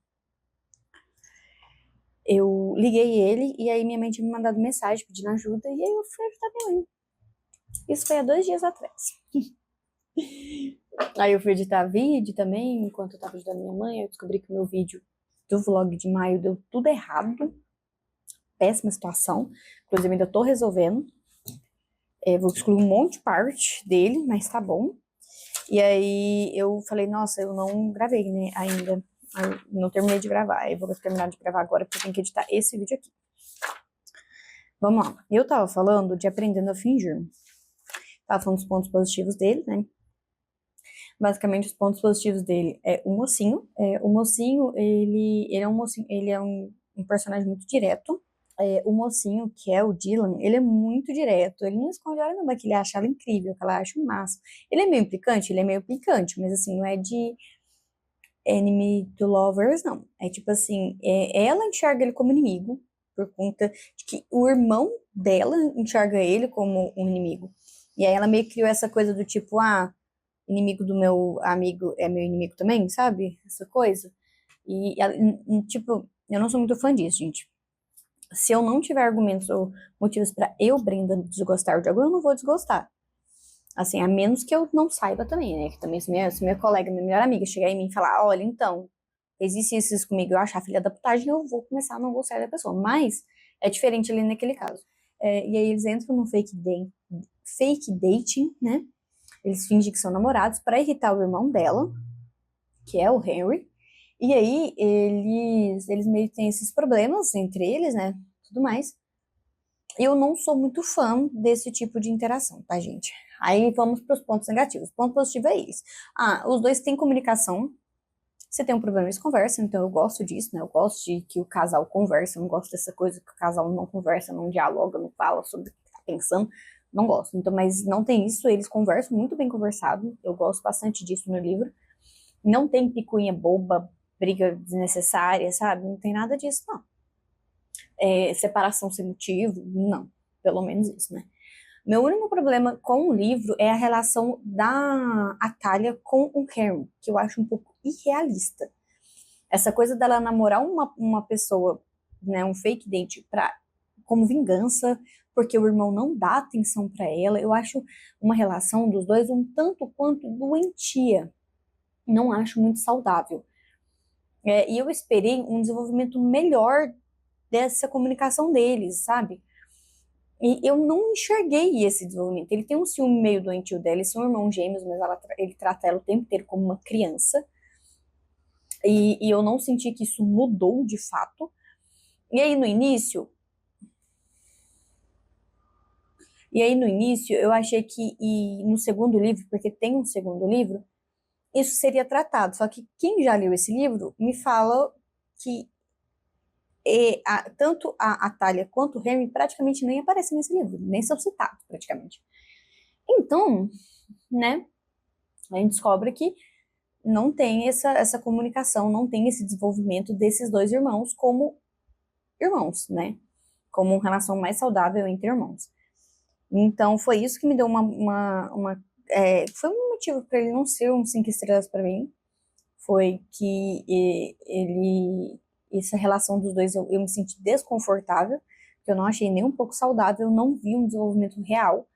[SPEAKER 1] liguei ele, e aí minha mãe tinha me mandado mensagem pedindo ajuda, e aí eu fui ajudar minha mãe. Isso foi há 2 dias atrás. Aí eu fui editar vídeo também, enquanto eu tava ajudando minha mãe, eu descobri que o meu vídeo do vlog de maio deu tudo errado. Péssima situação. Inclusive, ainda tô resolvendo. Vou excluir um monte de parte dele, mas tá bom. E aí eu falei, nossa, eu não gravei, né, ainda. Eu não terminei de gravar. Aí eu vou terminar de gravar agora, porque eu tenho que editar esse vídeo aqui. Vamos lá. Eu tava falando de Aprendendo a Fingir. Tava falando dos pontos positivos dele, né? Basicamente, os pontos positivos dele é o mocinho. O mocinho, ele é um mocinho, ele é um personagem muito direto. O mocinho, que é o Dylan, ele é muito direto. Ele não esconde hora nenhuma que ele acha ela incrível, que ela acha o máximo. Ele é meio implicante, mas assim, não é de enemy to lovers, não. É tipo assim, ela enxerga ele como inimigo, por conta de que o irmão dela enxerga ele como um inimigo. E aí ela meio que criou essa coisa do tipo, inimigo do meu amigo é meu inimigo também, sabe? Essa coisa. E, tipo, eu não sou muito fã disso, gente. Se eu não tiver argumentos ou motivos pra eu, Brenda, desgostar de algo, eu não vou desgostar. Assim, a menos que eu não saiba também, né? Que também se minha colega, minha melhor amiga chegar em mim e falar, olha, então, existe isso comigo, eu achar filha da putagem, eu vou começar a não gostar da pessoa. Mas é diferente ali naquele caso. E aí eles entram no fake dating, né? Eles fingem que são namorados para irritar o irmão dela, que é o Henry. E aí eles meio que têm esses problemas entre eles, né? Tudo mais. Eu não sou muito fã desse tipo de interação, tá, gente? Aí vamos para os pontos negativos. O ponto positivo é eles. Os dois têm comunicação. Se tem um problema, eles conversam, então eu gosto disso, né? Eu gosto de que o casal conversa, eu não gosto dessa coisa que o casal não conversa, não dialoga, não fala sobre o que tá pensando. Não gosto. Então, mas não tem isso, eles conversam muito bem conversado. Eu gosto bastante disso no livro. Não tem picuinha boba, briga desnecessária, sabe? Não tem nada disso, não. Separação sem motivo, não. Pelo menos isso, né? Meu único problema com o livro é a relação da Atalha com o Henry, que eu acho um pouco irrealista. Essa coisa dela namorar uma pessoa, né, um fake date, como vingança, porque o irmão não dá atenção para ela, eu acho uma relação dos dois um tanto quanto doentia. não acho muito saudável. E eu esperei um desenvolvimento melhor dessa comunicação deles, sabe? E eu não enxerguei esse desenvolvimento. Ele tem um ciúme meio doentio dela, eles são irmãos gêmeos, mas ele trata ela o tempo inteiro como uma criança. E eu não senti que isso mudou de fato. E aí no início eu achei que e no segundo livro, porque tem um segundo livro, isso seria tratado. Só que quem já leu esse livro me fala que tanto a Thalia quanto o Henry praticamente nem aparecem nesse livro, nem são citados praticamente. Então, né, a gente descobre que não tem essa comunicação, não tem esse desenvolvimento desses dois irmãos como irmãos, né? Como uma relação mais saudável entre irmãos. Então, foi isso que me deu foi um motivo para ele não ser um 5 estrelas para mim. Foi que essa relação dos dois eu me senti desconfortável, que eu não achei nem um pouco saudável, eu não vi um desenvolvimento real,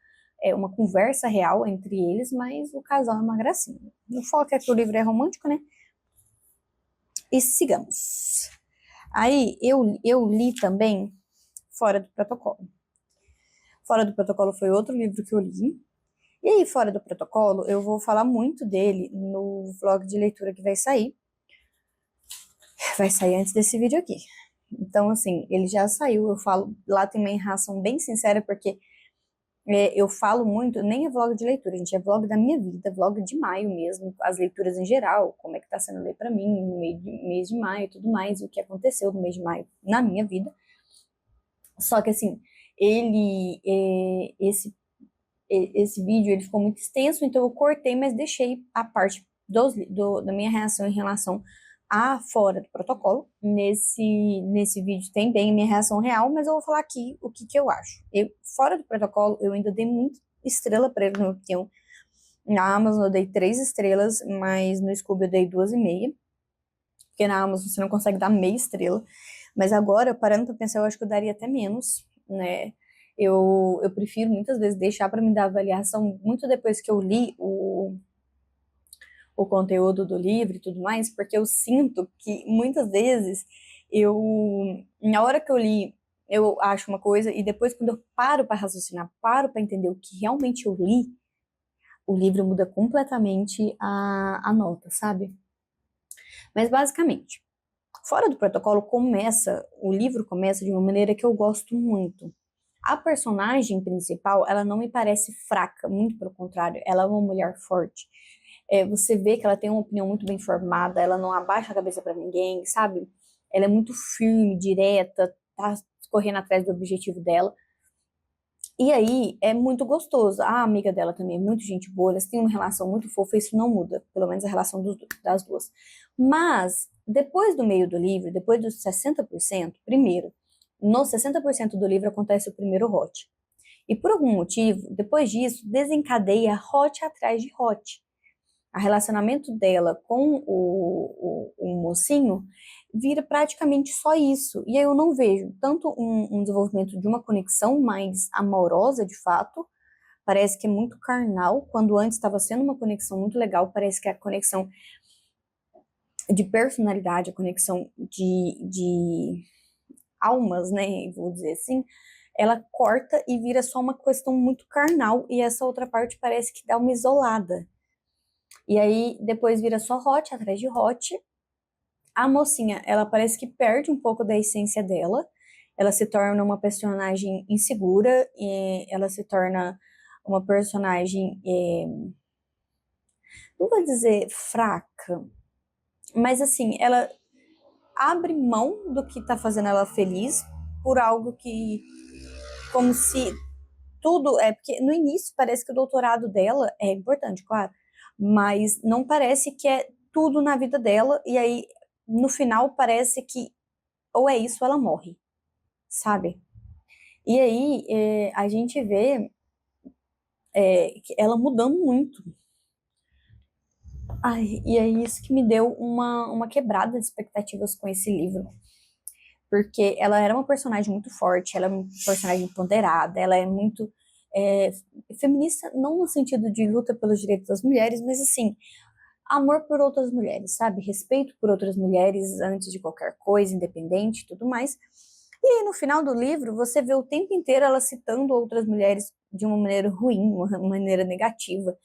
[SPEAKER 1] uma conversa real entre eles, mas o casal é uma gracinha. O foco é que o livro é romântico, né? E sigamos. Aí eu li também Fora do Protocolo. Fora do Protocolo foi outro livro que eu li. E aí, Fora do Protocolo, eu vou falar muito dele no vlog de leitura que vai sair. Vai sair antes desse vídeo aqui. Então, assim, ele já saiu, eu falo, lá tem uma narração bem sincera, porque eu falo muito, nem é vlog de leitura, gente, é vlog da minha vida, vlog de maio mesmo, as leituras em geral, como é que tá sendo ler pra mim no mês de maio e tudo mais, o que aconteceu no mês de maio na minha vida. Só que, assim, esse vídeo, ele ficou muito extenso, então eu cortei, mas deixei a parte da minha reação em relação a Fora do Protocolo. Nesse vídeo tem bem minha reação real, mas eu vou falar aqui o que eu acho. Fora do Protocolo, eu ainda dei muita estrela para ele, na minha opinião. Na Amazon eu dei 3 estrelas, mas no Scooby eu dei 2,5. Porque na Amazon você não consegue dar meia estrela. Mas agora, parando pra pensar, eu acho que eu daria até menos, né? Eu prefiro muitas vezes deixar para me dar avaliação muito depois que eu li o conteúdo do livro e tudo mais, porque eu sinto que muitas vezes na hora que eu li, eu acho uma coisa, e depois quando eu paro para raciocinar, paro para entender o que realmente eu li, o livro muda completamente a nota, sabe? Mas basicamente, Fora do Protocolo o livro começa de uma maneira que eu gosto muito. A personagem principal, ela não me parece fraca, muito pelo contrário, ela é uma mulher forte. Você vê que ela tem uma opinião muito bem formada, ela não abaixa a cabeça para ninguém, sabe? Ela é muito firme, direta, tá correndo atrás do objetivo dela. E aí é muito gostoso. A amiga dela também é muito gente boa, elas têm uma relação muito fofa, isso não muda, pelo menos a relação das duas. Mas, depois do meio do livro, depois dos 60%, primeiro, nos 60% do livro acontece o primeiro hot. E por algum motivo, depois disso, desencadeia hot atrás de hot. O relacionamento dela com o mocinho vira praticamente só isso. E aí eu não vejo tanto um desenvolvimento de uma conexão mais amorosa, de fato. Parece que é muito carnal, quando antes estava sendo uma conexão muito legal, parece que a conexão de personalidade, a conexão de almas, né, vou dizer assim, ela corta e vira só uma questão muito carnal, e essa outra parte parece que dá uma isolada. E aí depois vira só hot atrás de hot. A mocinha, ela parece que perde um pouco da essência dela. Ela se torna uma personagem insegura, e ela se torna uma personagem, não vou dizer fraca, mas assim, ela abre mão do que tá fazendo ela feliz por algo que, como se tudo, porque no início parece que o doutorado dela é importante, claro, mas não parece que é tudo na vida dela, e aí no final parece que ou é isso ou ela morre, sabe? E aí a gente vê ela mudando muito. Ai, e é isso que me deu uma quebrada de expectativas com esse livro. Porque ela era uma personagem muito forte, ela é uma personagem empoderada, ela é muito feminista, não no sentido de luta pelos direitos das mulheres, mas assim, amor por outras mulheres, sabe? Respeito por outras mulheres antes de qualquer coisa, independente e tudo mais. E aí, no final do livro, você vê o tempo inteiro ela citando outras mulheres de uma maneira ruim, uma maneira negativa.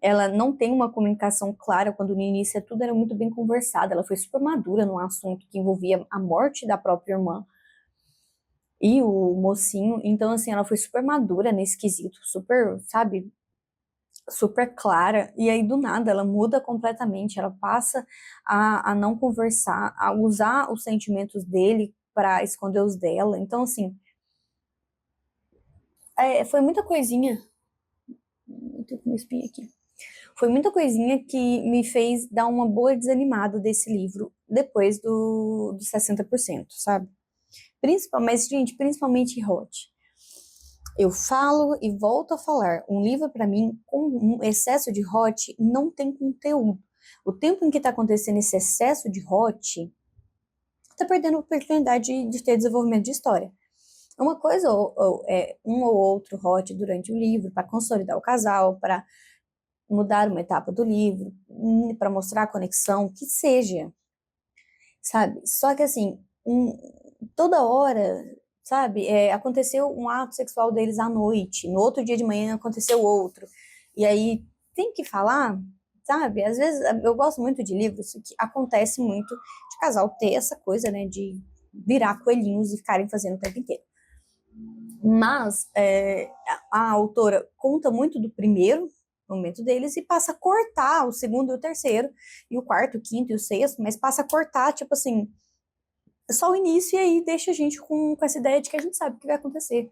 [SPEAKER 1] Ela não tem uma comunicação clara, quando no início tudo era muito bem conversado. Ela foi super madura num assunto que envolvia a morte da própria irmã e o mocinho. Então, assim, ela foi super madura nesse quesito, super, sabe, super clara. E aí, do nada, ela muda completamente. Ela passa a não conversar, a usar os sentimentos dele para esconder os dela. Então, assim, foi muita coisinha. Eu tô com uma espinha aqui. Foi muita coisinha que me fez dar uma boa desanimada desse livro depois dos 60%, sabe? Mas, gente, principalmente Hot. Eu falo e volto a falar, um livro para mim com um excesso de Hot não tem conteúdo. O tempo em que tá acontecendo esse excesso de Hot, tá perdendo a oportunidade de ter desenvolvimento de história. Uma coisa é um ou outro Hot durante o livro para consolidar o casal, para mudar uma etapa do livro, para mostrar a conexão, que seja, sabe? Só que assim, toda hora, sabe? Aconteceu um ato sexual deles à noite, no outro dia de manhã aconteceu outro, e aí tem que falar, sabe? Às vezes eu gosto muito de livros que acontece muito de casal ter essa coisa, né, de virar coelhinhos e ficarem fazendo o tempo inteiro. Mas a autora conta muito do primeiro momento deles e passa a cortar o segundo e o terceiro, e o quarto, o quinto e o sexto, mas passa a cortar, tipo assim, só o início, e aí deixa a gente com essa ideia de que a gente sabe o que vai acontecer.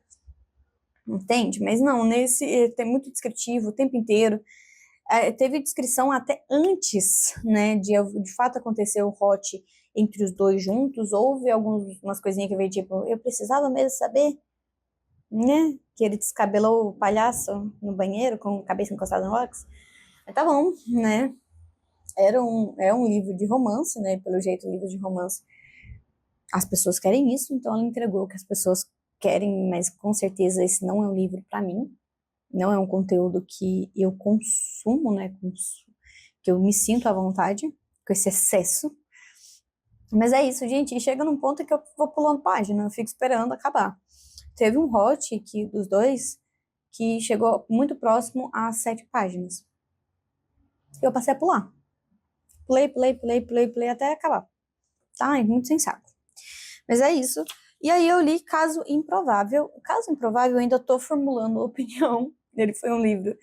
[SPEAKER 1] Entende? Mas não, nesse tem muito descritivo o tempo inteiro. Teve descrição até antes, né, de fato acontecer o hot entre os dois juntos. Houve algumas coisinhas que veio tipo, eu precisava mesmo saber, né? Que ele descabelou o palhaço no banheiro com a cabeça encostada no lápis. Mas tá bom, né? É um livro de romance, né? Pelo jeito, um livro de romance. As pessoas querem isso, então ela entregou o que as pessoas querem, mas com certeza esse não é um livro para mim. Não é um conteúdo que eu consumo, né? Que eu me sinto à vontade com esse excesso. Mas é isso, gente. E chega num ponto que eu vou pulando página, eu fico esperando acabar. Teve um hot que, dos dois que chegou muito próximo a 7 páginas. Eu passei a pular. Pulei até acabar. Tá? É muito sem saco. Mas é isso. E aí eu li Caso Improvável. Caso Improvável eu ainda tô formulando opinião. Ele foi um livro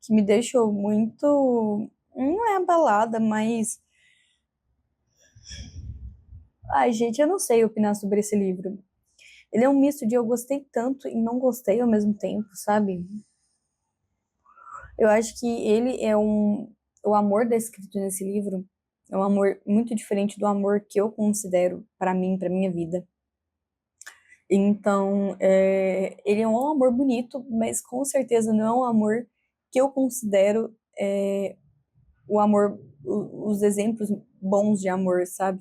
[SPEAKER 1] que me deixou muito... Não é abalada, mas... Ai, gente, eu não sei opinar sobre esse livro. Ele é um misto de eu gostei tanto e não gostei ao mesmo tempo, sabe? Eu acho que ele é o amor descrito nesse livro é um amor muito diferente do amor que eu considero para mim, para minha vida. Então, ele é um amor bonito, mas com certeza não é um amor que eu considero o amor, os exemplos bons de amor, sabe?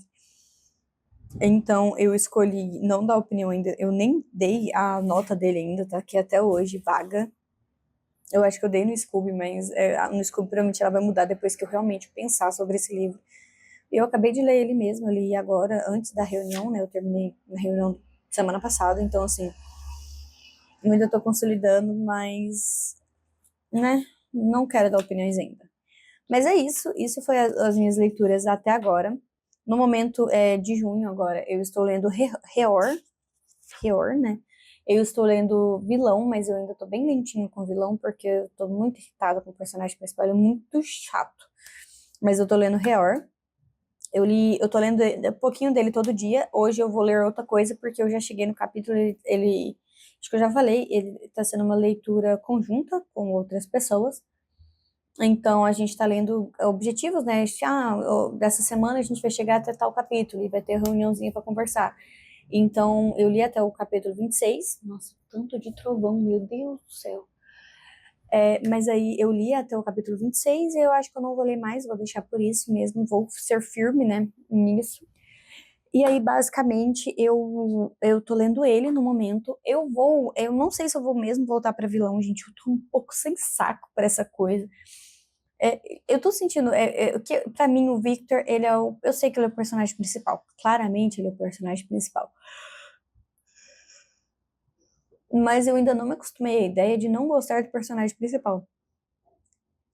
[SPEAKER 1] Então, eu escolhi não dar opinião ainda, eu nem dei a nota dele ainda, tá aqui até hoje, vaga. Eu acho que eu dei no Scooby, mas no Scooby provavelmente ela vai mudar depois que eu realmente pensar sobre esse livro. Eu acabei de ler ele mesmo, eu li agora, antes da reunião, né? Eu terminei na reunião semana passada, então, assim, eu ainda tô consolidando, mas, né? Não quero dar opiniões ainda. Mas é isso foi as minhas leituras até agora. No momento de junho agora, eu estou lendo Reor, né? Eu estou lendo Vilão, mas eu ainda tô bem lentinho com Vilão, porque eu tô muito irritada com o personagem principal, ele é muito chato. Mas eu tô lendo Reor. Eu tô lendo um pouquinho dele todo dia. Hoje eu vou ler outra coisa, porque eu já cheguei no capítulo, acho que eu já falei, ele tá sendo uma leitura conjunta com outras pessoas. Então, a gente está lendo objetivos, né? Dessa semana a gente vai chegar até tal capítulo e vai ter reuniãozinha para conversar. Então, eu li até o capítulo 26. Nossa, tanto de trovão, meu Deus do céu. Mas aí eu li até o capítulo 26 e eu acho que eu não vou ler mais, vou deixar por isso mesmo, vou ser firme, né, nisso. E aí, basicamente, eu tô lendo ele no momento. Eu não sei se eu vou mesmo voltar para Vilão, gente. Eu tô um pouco sem saco para essa coisa. Eu tô sentindo, que pra mim o Victor, ele é eu sei que ele é o personagem principal, claramente ele é o personagem principal, mas eu ainda não me acostumei à ideia de não gostar do personagem principal.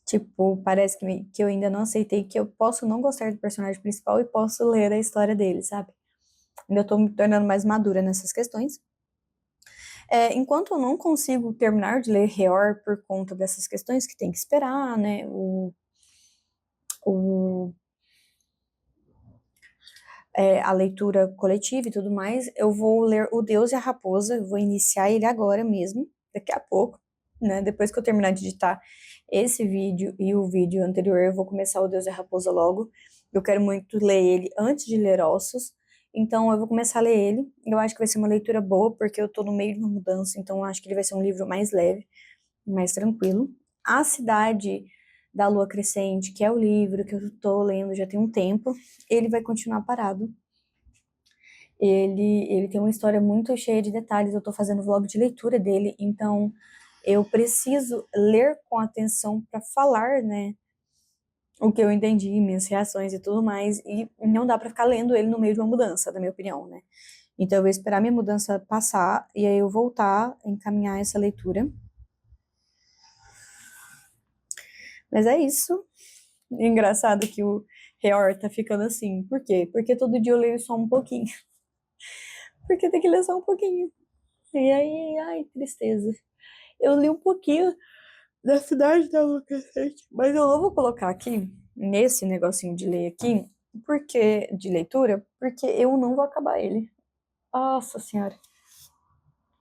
[SPEAKER 1] Tipo, parece que eu ainda não aceitei que eu posso não gostar do personagem principal e posso ler a história dele, sabe? Ainda tô me tornando mais madura nessas questões. Enquanto eu não consigo terminar de ler Reor por conta dessas questões que tem que esperar, né? O, a leitura coletiva e tudo mais, eu vou ler O Deus e a Raposa, eu vou iniciar ele agora mesmo, daqui a pouco, né? Depois que eu terminar de editar esse vídeo e o vídeo anterior, eu vou começar O Deus e a Raposa logo. Eu quero muito ler ele antes de ler Ossos, então eu vou começar a ler ele. Eu acho que vai ser uma leitura boa, porque eu tô no meio de uma mudança, então eu acho que ele vai ser um livro mais leve, mais tranquilo. A Cidade da Lua Crescente, que é o livro que eu tô lendo já tem um tempo, ele vai continuar parado. Ele tem uma história muito cheia de detalhes. Eu tô fazendo vlog de leitura dele, então eu preciso ler com atenção para falar, né, o que eu entendi, minhas reações e tudo mais, e não dá para ficar lendo ele no meio de uma mudança, na minha opinião, né? Então eu vou esperar minha mudança passar e aí eu voltar a encaminhar essa leitura. Mas é isso. Engraçado que o Reor tá ficando assim. Por quê? Porque todo dia eu leio só um pouquinho. Porque tem que ler só um pouquinho. E aí, ai, tristeza. Eu li um pouquinho da Cidade da Lua Crescente, mas eu não vou colocar aqui, nesse negocinho de ler aqui, de leitura, porque eu não vou acabar ele. Nossa Senhora.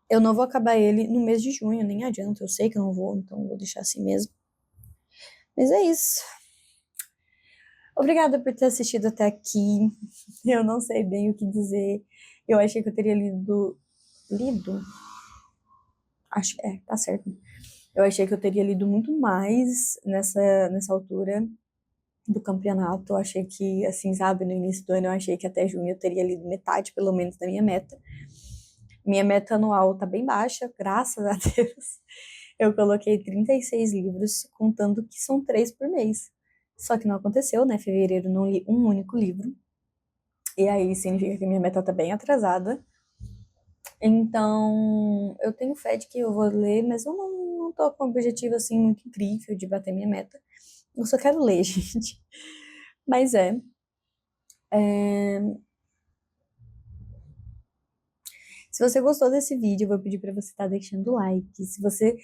[SPEAKER 1] Eu não vou acabar ele no mês de junho, nem adianta. Eu sei que eu não vou, então eu vou deixar assim mesmo. Mas é isso. Obrigada por ter assistido até aqui. Eu não sei bem o que dizer. Eu achei que eu teria lido. Lido? Acho que tá certo. Eu achei que eu teria lido muito mais nessa altura do campeonato. Eu achei que, assim, sabe, no início do ano, eu achei que até junho eu teria lido metade, pelo menos, da minha meta. Minha meta anual tá bem baixa, graças a Deus. Eu coloquei 36 livros, contando que são 3 por mês. Só que não aconteceu, né? Fevereiro não li um único livro. E aí significa que minha meta tá bem atrasada. Então, eu tenho fé de que eu vou ler, mas eu não tô com um objetivo assim muito incrível de bater minha meta. Eu só quero ler, gente. Mas se você gostou desse vídeo, eu vou pedir para você estar deixando o like. Se você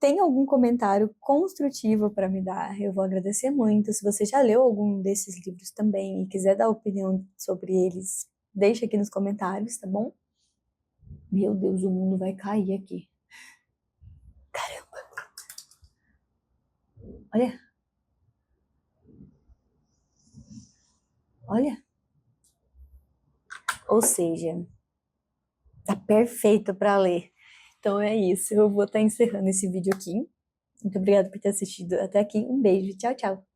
[SPEAKER 1] tem algum comentário construtivo para me dar, eu vou agradecer muito. Se você já leu algum desses livros também e quiser dar opinião sobre eles, deixa aqui nos comentários, tá bom? Meu Deus, o mundo vai cair aqui. Caramba! Olha! Olha! Ou seja, tá perfeito para ler. Então é isso, eu vou estar encerrando esse vídeo aqui. Muito obrigada por ter assistido até aqui. Um beijo, tchau, tchau!